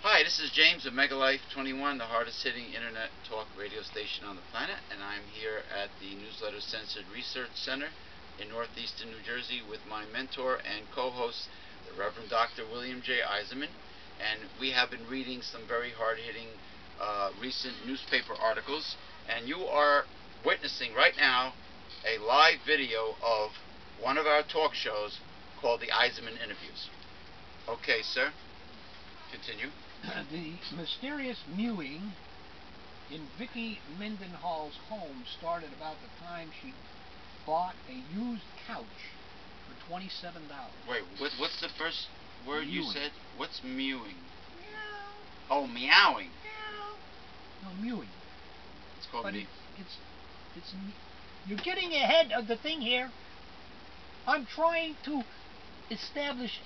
Hi, this is James of Megalife 21, the hardest hitting internet talk radio station on the planet, and I'm here at the Newsletter Censored Research Center in northeastern New Jersey with my mentor and co-host, the Reverend Dr. William J. Eisenman, and we have been reading some very hard-hitting recent newspaper articles, and you are witnessing right now a live video of one of our talk shows called the Eisenman Interviews. Okay, sir, continue. The mysterious mewing in Vicki Mendenhall's home started about the time she bought a used couch for $27. Wait, what's the first word Mewing. you said? What's mewing? Meow. Oh, meowing. Meow. No, mewing. It's called But me. it's you're getting ahead of the thing here. I'm trying to establish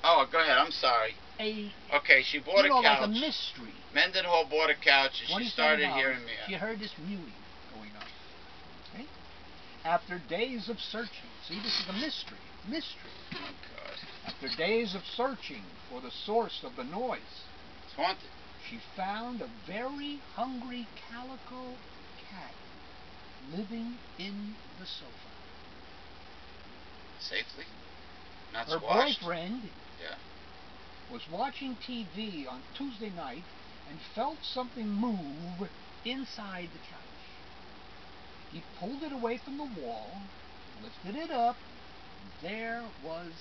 Oh, go ahead. I'm sorry. Okay, she bought a couch. like a mystery. Mendenhall bought a couch, and she started hearing me. She heard this mewing going on. Okay? After days of searching, see, this is a mystery. Oh, God. After days of searching for the source of the noise, It's haunted. she found a very hungry calico cat living in the sofa. Safely? Not Her squashed? boyfriend Yeah. was watching TV on Tuesday night and felt something move inside the couch. He pulled it away from the wall, lifted it up, and there was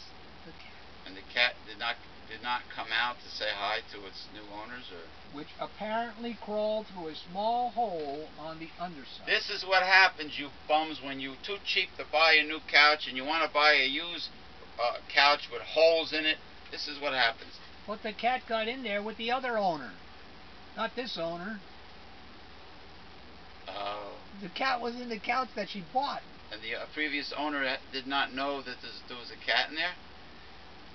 the cat. And the cat did not come out to say hi to its new owners, or? Which apparently crawled through a small hole on the underside. This is what happens, you bums, when you're too cheap to buy a new couch and you want to buy a used couch with holes in it. This is what happens. But the cat got in there with the other owner, not this owner. Oh. The cat was in the couch that she bought. And the previous owner did not know that there was a cat in there?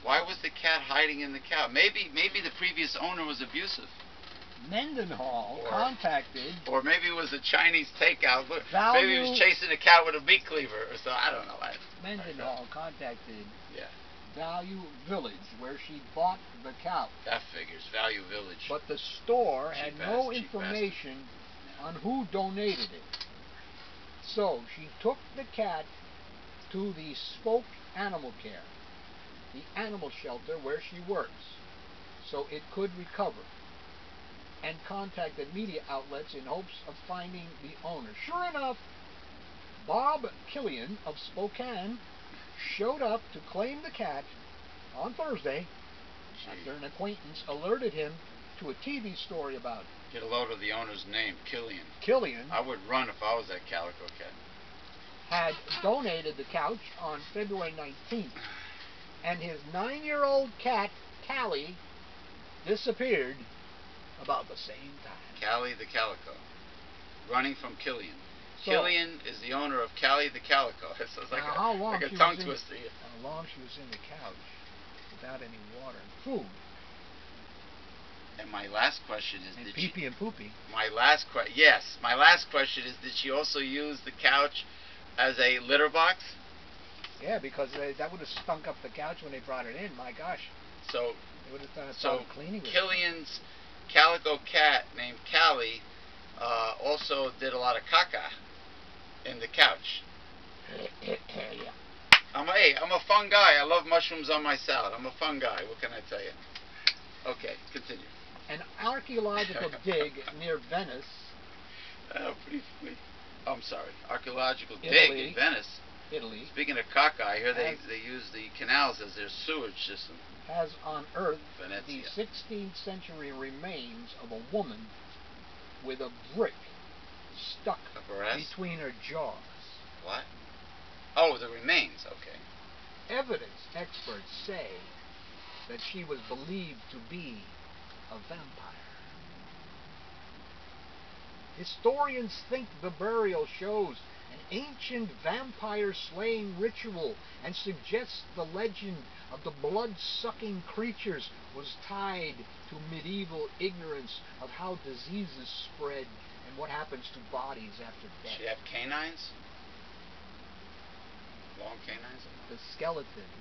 Why was the cat hiding in the couch? Maybe the previous owner was abusive. Mendenhall contacted... Or maybe it was a Chinese takeout. Maybe he was chasing a cat with a meat cleaver or so. I don't know. Mendenhall contacted Yeah. Value Village, where she bought the couch. That figures. Value Village. But the store had no cheap information on who donated it. So she took the cat to the Spoke Animal Care, the animal shelter where she works, so it could recover, and contacted media outlets in hopes of finding the owner. Sure enough, Bob Killian of Spokane showed up to claim the cat on Thursday after an acquaintance alerted him to a TV story about it. Get a load of the owner's name, Killian. Killian I would run if I was that calico cat. had donated the couch on February 19th, and his 9-year-old cat, Callie, disappeared about the same time. Callie the calico. Running from Killian. So, Killian is the owner of Callie the calico. It's like a tongue twister. How long she was in the couch without any water and food. And my last question is, And pee-pee and poopy. My last question is, did she also use the couch as a litter box? Yeah, because that would have stunk up the couch when they brought it in. My gosh. So, They would have done a thorough cleaning with Killian's calico cat named Callie also did a lot of caca in the couch. Yeah. I'm a fun guy. I love mushrooms on my salad. I'm a fun guy. What can I tell you? Okay, continue. An archaeological dig near Venice. Pretty funny. I'm sorry. Archaeological dig Italy. in Venice. Italy, Speaking of caca, I hear they use the canals as their sewage system. has unearthed Venezia. the 16th century remains of a woman with a brick stuck A breast? between her jaws. What? Oh, the remains. Okay. Evidence experts say that she was believed to be a vampire. Historians think the burial shows an ancient vampire-slaying ritual and suggests the legend of the blood-sucking creatures was tied to medieval ignorance of how diseases spread and what happens to bodies after death. She have canines? Long canines? The skeleton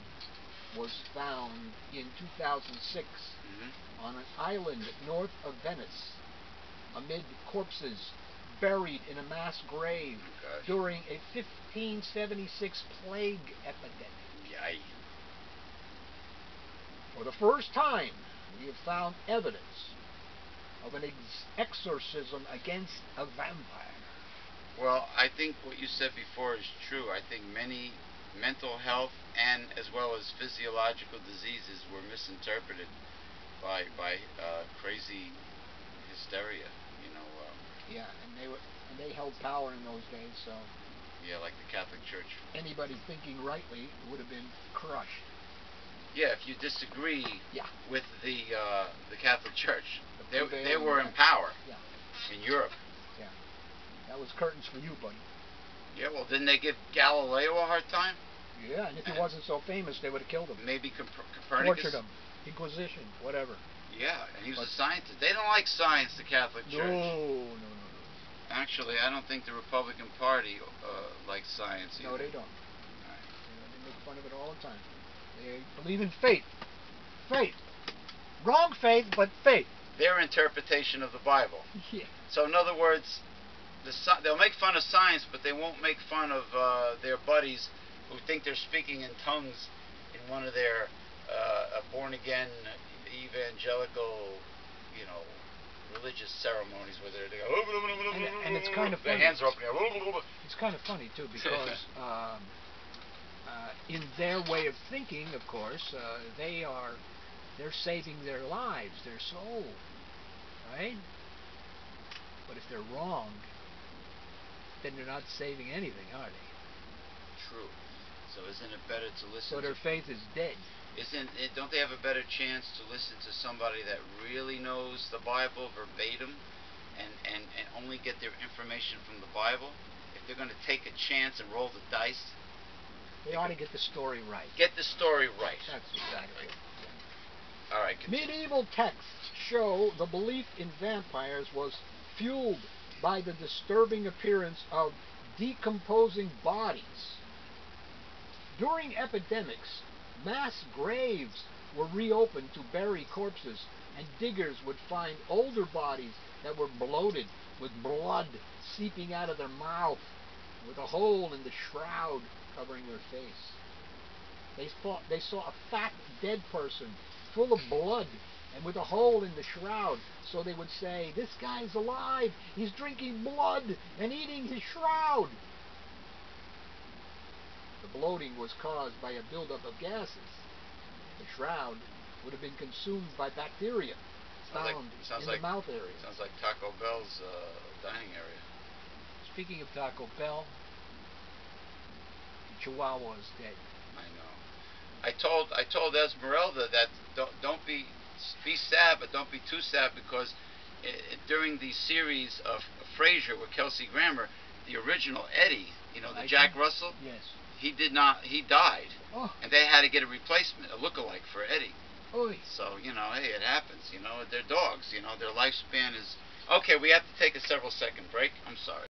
was found in 2006 on an island north of Venice, amid corpses buried in a mass grave during a 1576 plague epidemic. Yay. For the first time, we have found evidence of an exorcism against a vampire. Well, I think what you said before is true. I think many mental health and as well as physiological diseases were misinterpreted by crazy hysteria. Yeah, and they held power in those days, so yeah, like the Catholic Church. Anybody thinking rightly would have been crushed. Yeah, if you disagree Yeah. with the Catholic Church, they were in yeah. power. Yeah. In Europe. Yeah, that was curtains for you, buddy. Yeah, well, didn't they give Galileo a hard time? Yeah, and if he wasn't so famous, they would have killed him. Maybe Copernicus. Tortured him. Inquisition, whatever. Yeah, and he was a scientist. They don't like science, the Catholic Church. No. Actually, I don't think the Republican Party likes science either. No, they don't. They make fun of it all the time. They believe in faith. Faith. Wrong faith, but faith. Their interpretation of the Bible. Yeah. So in other words, they'll make fun of science, but they won't make fun of their buddies who think they're speaking in tongues in one of their born-again evangelical, religious ceremonies where they go. And it's kind of funny. Their hands are opening. It's kind of funny too because in their way of thinking, of course, they're saving their lives, their soul, right? But if they're wrong, then they're not saving anything, are they? True. So isn't it better to listen? So their faith is dead. Don't they have a better chance to listen to somebody that really knows the Bible verbatim and only get their information from the Bible? If they're going to take a chance and roll the dice, they ought to get the story right. Get the story right. That's exactly it. All right. Continue. Medieval texts show the belief in vampires was fueled by the disturbing appearance of decomposing bodies. During epidemics, mass graves were reopened to bury corpses, and diggers would find older bodies that were bloated with blood seeping out of their mouth, with a hole in the shroud covering their face. They saw a fat dead person full of blood and with a hole in the shroud, so they would say, "This guy's alive, he's drinking blood and eating his shroud." The bloating was caused by a buildup of gases. The shroud would have been consumed by bacteria found in the mouth area. Sounds like Taco Bell's dining area. Speaking of Taco Bell, the Chihuahua is dead. I know. I told Esmeralda that don't be sad, but don't be too sad, because during the series of Frasier with Kelsey Grammer, the original Eddie, the Jack Russell, yes, he died, and they had to get a replacement, a lookalike for Eddie. Oy. So hey, it happens. They're dogs. Their lifespan is okay. We have to take a several second break. I'm sorry.